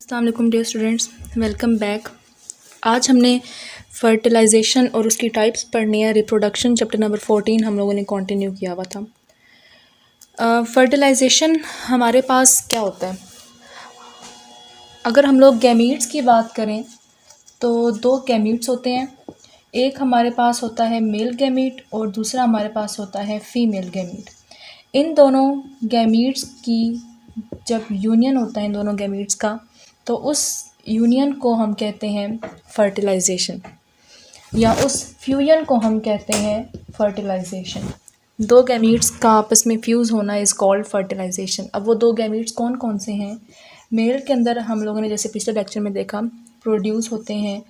अस्सलाम वालेकुम dear students, welcome back. आज हमने फर्टिलाइजेशन और उसकी टाइप्स पढ़नी है। रिप्रोडक्शन चैप्टर नंबर 14 हम लोगों ने कंटिन्यू किया हुआ था। फर्टिलाइजेशन हमारे पास क्या होता है? अगर हम लोग गैमीट्स की बात करें तो दो गैमीट्स होते हैं। एक हमारे पास होता है मेल गैमीट और दूसरा हमारे पास होता है फीमेल गैमीट। इन दोनों गैमीट्स की जब यूनियन होता है इन दोनों गैमीट्स का, तो उस यूनियन को हम कहते हैं फर्टिलाइजेशन, या उस फ्यूजन को हम कहते हैं फर्टिलाइजेशन। दो गैमीट्स का आपस में फ्यूज़ होना इज़ कॉल्ड फर्टिलाइजेशन। अब वो दो गैमीट्स कौन कौन से हैं? मेल के अंदर हम लोगों ने जैसे पिछले लेक्चर में देखा, प्रोड्यूस होते हैं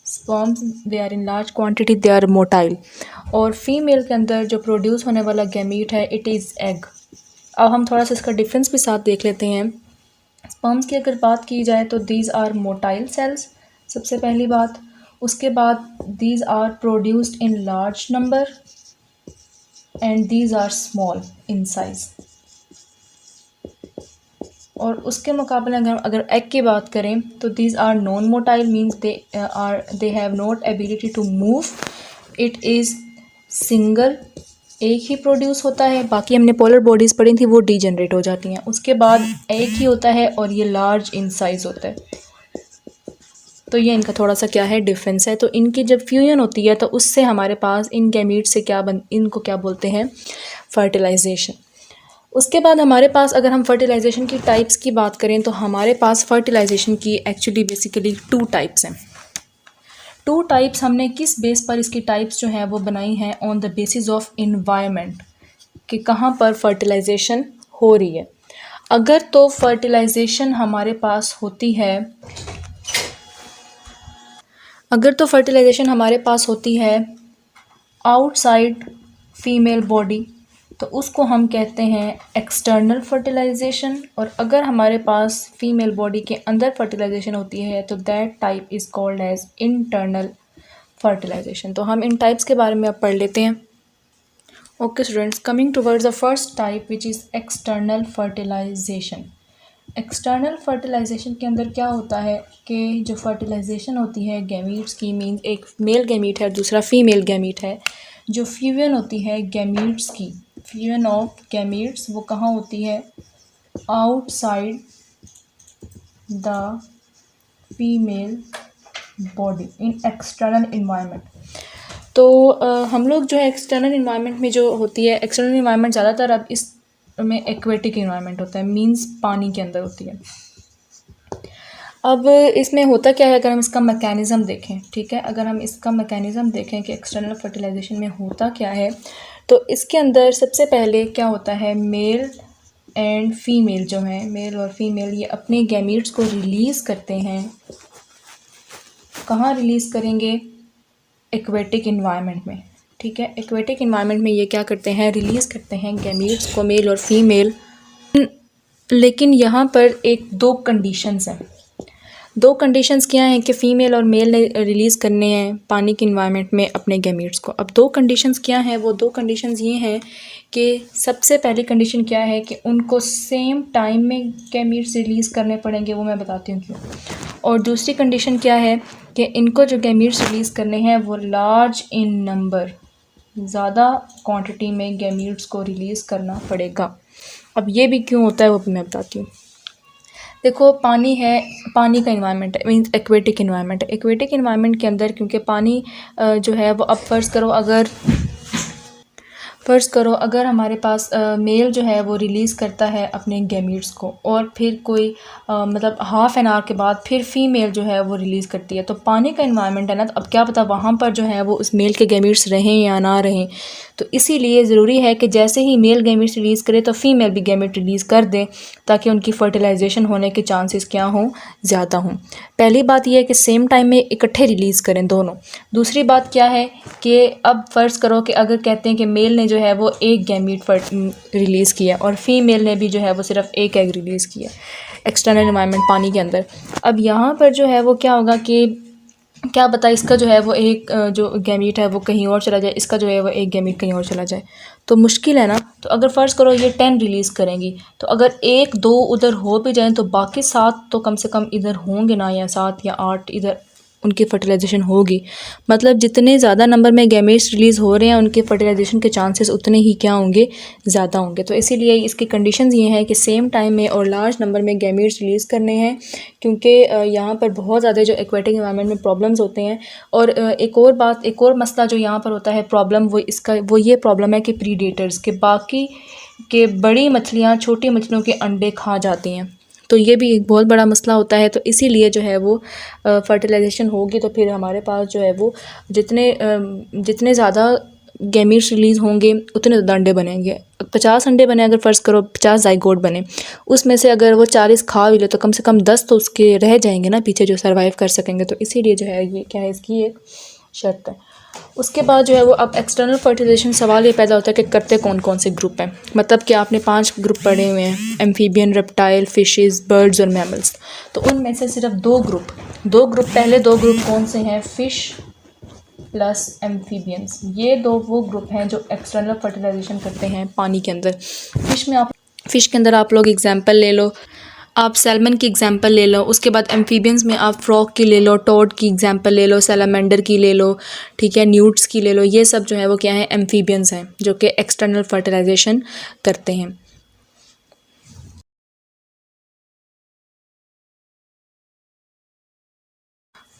sperms, they are in large quantity, they are motile. और फीमेल के अंदर जो प्रोड्यूस होने वाला गैमीट है इट इज़ एग। अब हम थोड़ा सा इसका डिफरेंस भी साथ देख लेते हैं। स्पर्म्स की अगर बात की जाए तो दीज आर मोटाइल सेल्स, सबसे पहली बात। उसके बाद these are produced in large number and these are small in size. और उसके मुकाबले अगर एग की बात करें तो these are non motile, means they have not ability to move. It is single, एक ही प्रोड्यूस होता है। बाकी हमने पोलर बॉडीज़ पढ़ी थी, वो डीजनरेट हो जाती हैं। उसके बाद एक ही होता है और ये लार्ज इन साइज़ होता है। तो ये इनका थोड़ा सा क्या है, डिफरेंस है। तो इनकी जब फ्यूजन होती है तो उससे हमारे पास इन गैमीट से इनको क्या बोलते हैं, फर्टिलाइजेशन। उसके बाद हमारे पास अगर हम फर्टिलाइजेशन की टाइप्स की बात करें तो हमारे पास फर्टिलाइजेशन की एक्चुअली बेसिकली टू टाइप्स हैं। टू टाइप्स हमने किस बेस पर इसकी टाइप्स जो हैं वो बनाई हैं, on the basis of environment, कि कहाँ पर फर्टिलाइजेशन हो रही है। अगर तो फर्टिलाइजेशन हमारे पास होती है आउटसाइड फीमेल बॉडी, तो उसको हम कहते हैं एक्सटर्नल फर्टिलाइजेशन। और अगर हमारे पास फीमेल बॉडी के अंदर फर्टिलाइजेशन होती है तो that type is called as internal fertilisation. तो हम इन टाइप्स के बारे में अब पढ़ लेते हैं। Okay students, coming towards the first type which is external fertilisation. External fertilisation के अंदर क्या होता है कि जो फर्टिलाइजेशन होती है गैमीट्स की, मीन्स एक मेल गैमीट है दूसरा फीमेल गैमीट है, जो फ्यूजन होती है गैमीट्स की, फ्यूजन ऑफ गैमीट्स, वो कहाँ होती है, outside the female body in external environment. तो हम लोग जो है एक्सटर्नल इन्वायरमेंट में जो होती है, एक्सटर्नल इन्वायरमेंट ज़्यादातर अब इसमें एक्वेटिक इन्वायरमेंट होता है, मींस पानी के अंदर होती है। अब इसमें होता क्या है, अगर हम इसका मैकेनिज़्म देखें, ठीक है, अगर हम इसका मैकेनिज़्म देखें कि एक्सटर्नल फर्टिलाइजेशन में होता क्या है, तो इसके अंदर सबसे पहले क्या होता है, मेल एंड फीमेल जो हैं, मेल और फीमेल, ये अपने गैमीट्स को रिलीज़ करते हैं। कहाँ रिलीज़ करेंगे? एक्वेटिक इन्वायरमेंट में, ठीक है। एक्वेटिक इन्वायरमेंट में ये क्या करते हैं, रिलीज़ करते हैं गैमीट्स को, मेल और फीमेल। लेकिन यहाँ पर दो कंडीशंस हैं। दो कंडीशंस क्या हैं कि फ़ीमेल और मेल ने रिलीज़ करने हैं पानी के इन्वायरमेंट में अपने गैमीट्स को। अब दो कंडीशंस क्या हैं? वो दो कंडीशंस ये हैं कि सबसे पहली कंडीशन क्या है कि उनको सेम टाइम में गैमीट्स रिलीज़ करने पड़ेंगे, वो मैं बताती हूँ क्यों। और दूसरी कंडीशन क्या है कि इनको जो गैमीट्स रिलीज़ करने हैं वो लार्ज इन नंबर, ज़्यादा क्वांटिटी में गैमीट्स को रिलीज़ करना पड़ेगा। अब ये भी क्यों होता है वो भी मैं बताती हूँ। देखो, पानी है, पानी का इन्वायरमेंट है, मीन्स एक्वेटिक इन्वायरमेंट है। एक्वेटिक इन्वायरमेंट के अंदर क्योंकि पानी जो है वो, अब फ़र्ज़ करो अगर हमारे पास मेल जो है वो रिलीज़ करता है अपने गैमीट्स को, और फिर कोई मतलब हाफ़ एन आवर के बाद फिर फ़ीमेल जो है वो रिलीज़ करती है, तो पानी का इन्वायरमेंट है ना, तो अब क्या पता वहाँ पर जो है वो उस मेल के गैमीट्स रहें या ना रहें। तो इसीलिए ज़रूरी है कि जैसे ही मेल गैमीट्स रिलीज़ करे तो फ़ीमेल भी गैमीट रिलीज़ कर दें, ताकि उनकी फ़र्टिलाइजेशन होने के चांसेस क्या हों, ज़्यादा हों। पहली बात यह है कि सेम टाइम में इकट्ठे रिलीज़ करें दोनों। दूसरी बात क्या है कि अब फ़र्ज़ करो कि अगर कहते हैं कि मेल ने जो है वो एक गैमीट रिलीज़ किया और फीमेल ने भी जो है वो सिर्फ एक एग रिलीज़ किया एक्सटर्नल एनवायरनमेंट पानी के अंदर। अब यहाँ पर जो है वो क्या होगा कि क्या पता इसका जो है वो एक जो गैमीट है वो कहीं और चला जाए, इसका जो है वो एक गैमीट कहीं और चला जाए, तो मुश्किल है ना। तो अगर फ़र्ज़ करो ये 10 रिलीज़ करेंगी, तो अगर 1-2 उधर हो भी जाएँ तो बाकी 7 तो कम से कम इधर होंगे ना, या 7 या 8 इधर उनकी फर्टिलाइजेशन होगी। मतलब जितने ज़्यादा नंबर में गैमेट्स रिलीज़ हो रहे हैं उनके फर्टिलाइजेशन के चांसेस उतने ही क्या होंगे, ज़्यादा होंगे। तो इसीलिए इसकी कंडीशंस ये हैं कि सेम टाइम में और लार्ज नंबर में गैमेट्स रिलीज़ करने हैं, क्योंकि यहाँ पर बहुत ज़्यादा जो एक्वेटिक एनवायरनमेंट में प्रॉब्लम्स होते हैं। और एक और मसला जो यहाँ पर होता है प्रॉब्लम, वो ये प्रॉब्लम है कि प्रीडेटर्स के बाकी के बड़ी मछलियाँ छोटी मछलियों के अंडे खा जाती हैं, तो ये भी एक बहुत बड़ा मसला होता है। तो इसीलिए जो है वो फर्टिलाइजेशन होगी तो फिर हमारे पास जो है वो जितने ज़्यादा गैमीट्स रिलीज़ होंगे उतने ज़्यादा अंडे बनेंगे। 50 अंडे बने, अगर फ़र्ज़ करो 50 ज़ाइगोट बने, उसमें से अगर वो 40 खा भी ले तो कम से कम 10 तो उसके रह जाएंगे ना पीछे, जो सर्वाइव कर सकेंगे। तो इसीलिए जो है ये क्या है, इसकी एक शर्त है। उसके बाद जो है वो अब एक्सटर्नल फर्टिलाइजेशन सवाल ये पैदा होता है कि करते कौन कौन से ग्रुप हैं। मतलब कि आपने 5 ग्रुप पढ़े हुए हैं, एम्फीबियन, रेप्टाइल, फिशेस, बर्ड्स और मैमल्स। तो उनमें से सिर्फ दो ग्रुप पहले दो ग्रुप कौन से हैं, फ़िश प्लस एम्फीबियंस। ये वो ग्रुप हैं जो एक्सटर्नल फर्टिलाइजेशन करते हैं पानी के अंदर। फ़िश के अंदर आप लोग एग्जाम्पल ले लो, आप सैल्मन की एग्जांपल ले लो। उसके बाद एम्फीबियंस में आप फ्रॉग की ले लो, टोड की एग्जांपल ले लो, सैलामेंडर की ले लो, ठीक है, न्यूट्स की ले लो। ये सब जो है वो क्या है, एम्फीबियंस हैं जो कि एक्सटर्नल फर्टिलाइजेशन करते हैं।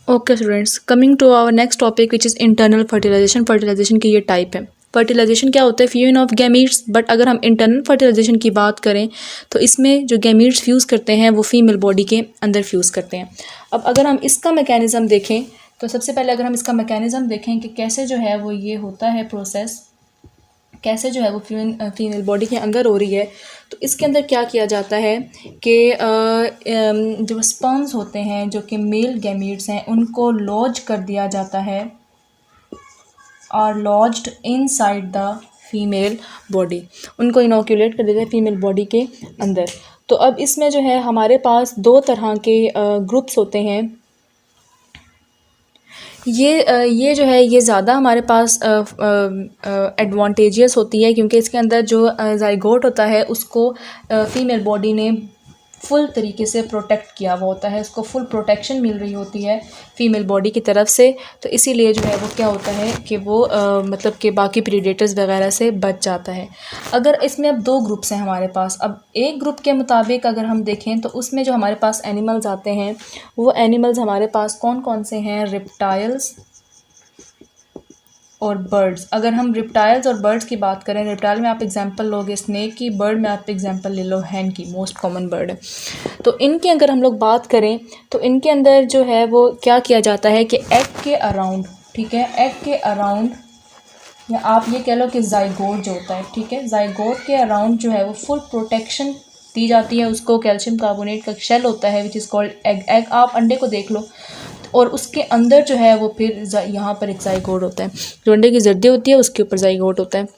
Okay students, coming to our next topic which is internal fertilisation. Fertilisation की ये टाइप है। फर्टिलाइजेशन क्या होता है, फ्यूजन ऑफ गैमीट्स। बट अगर हम इंटरनल फर्टिलाइजेशन की बात करें तो इसमें जो गैमीट्स फ्यूज़ करते हैं वो फीमेल बॉडी के अंदर फ्यूज़ करते हैं। अब अगर हम इसका मैकेनिज़्म देखें तो सबसे पहले अगर हम इसका मैकेनिज़्म देखें कि कैसे जो है वो ये होता है प्रोसेस, कैसे जो है वो फीमेल बॉडी के अंदर हो रही है, तो इसके अंदर क्या किया जाता है कि जो स्पर्म्स होते हैं जो कि मेल गैमीट्स हैं उनको लॉज कर दिया जाता है, और lodged inside the female body, उनको इनोक्यूलेट कर देते हैं फीमेल बॉडी के अंदर। तो अब इसमें जो है हमारे पास दो तरह के ग्रुप्स होते हैं। ये जो है ये ज़्यादा हमारे पास एडवांटेजियस होती है, क्योंकि इसके अंदर जो ज़ाइगोट होता है उसको फीमेल बॉडी ने फुल तरीके से प्रोटेक्ट किया हुआ होता है, उसको फुल प्रोटेक्शन मिल रही होती है फीमेल बॉडी की तरफ से। तो इसीलिए जो है वो क्या होता है कि वो मतलब कि बाकी प्रीडेटर्स वगैरह से बच जाता है। अगर इसमें अब दो ग्रुप्स हैं हमारे पास, अब एक ग्रुप के मुताबिक अगर हम देखें तो उसमें जो हमारे पास एनिमल्स आते हैं वो एनिमल्स हमारे पास कौन कौन से हैं, रिप्टाइल्स और बर्ड्स। अगर हम रिप्टाइल्स और बर्ड्स की बात करें, रिप्टाइल में आप एग्जांपल लोगे स्नेक की, बर्ड में आप एग्जांपल ले लो हैन की, मोस्ट कॉमन बर्ड है। तो इनकी अगर हम लोग बात करें तो इनके अंदर जो है वो क्या किया जाता है कि एग के अराउंड, ठीक है, एग के अराउंड, या आप ये कह लो कि ज़ाइगोट जो होता है, ठीक है, ज़ाइगोट के अराउंड जो है वो फुल प्रोटेक्शन दी जाती है उसको। कैल्शियम कार्बोनेट का शेल होता है विच इज़ कॉल्ड एग। आप अंडे को देख लो और उसके अंदर जो है वो फिर यहाँ पर एक ज़ाइगोट होता है, जो अंडे की जर्दी होती है उसके ऊपर ज़ाइगोट होता है।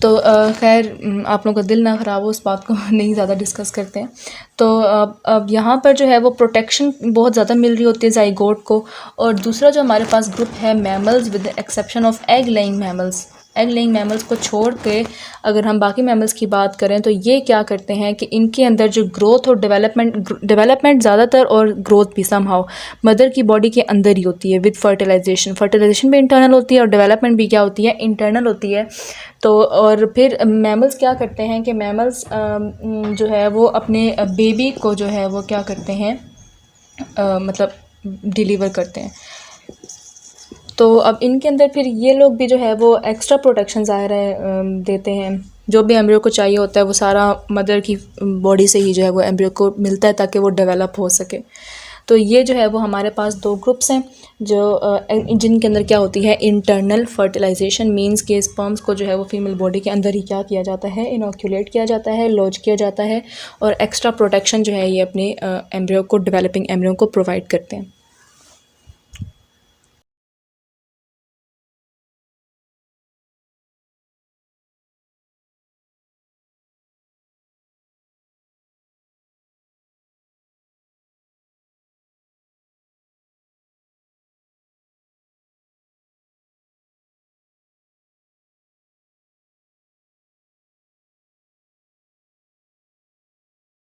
तो खैर आप लोगों का दिल ना ख़राब हो, उस बात को नहीं ज़्यादा डिस्कस करते हैं। तो अब यहाँ पर जो है वो प्रोटेक्शन बहुत ज़्यादा मिल रही होती है ज़ाइगोट को। और दूसरा जो हमारे पास ग्रुप है mammals, with the exception of egg laying mammals. Egg laying mammals को छोड़ के अगर हम बाकी मैमल्स की बात करें तो ये क्या करते हैं कि इनके अंदर जो ग्रोथ और डेवलपमेंट ज़्यादातर और ग्रोथ भी समहाउ मदर की बॉडी के अंदर ही होती है विद फर्टिलाइजेशन भी इंटरनल होती है और डेवलपमेंट भी क्या होती है, इंटरनल होती है। तो और फिर मैमल्स क्या करते हैं कि मैमल्स जो है वो अपने बेबी को जो है वो क्या करते हैं, मतलब डिलीवर करते हैं। तो अब इनके अंदर फिर ये लोग भी जो है वो एक्स्ट्रा प्रोटेक्शन ज़ाहिर है देते हैं। जो भी एम्ब्रियो को चाहिए होता है वो सारा मदर की बॉडी से ही जो है वो एम्ब्रियो को मिलता है ताकि वो डेवलप हो सके। तो ये जो है वो हमारे पास दो ग्रुप्स हैं जो जिनके अंदर क्या होती है, इंटरनल फर्टिलाइजेशन मींस के स्पर्म्स को जो है वो फीमेल बॉडी के अंदर ही क्या किया जाता है, इनोक्यूलेट किया जाता है, लॉज किया जाता है, और एक्स्ट्रा प्रोटेक्शन जो है ये अपने एम्ब्रियो को, डेवलपिंग एम्ब्रियो को प्रोवाइड करते हैं।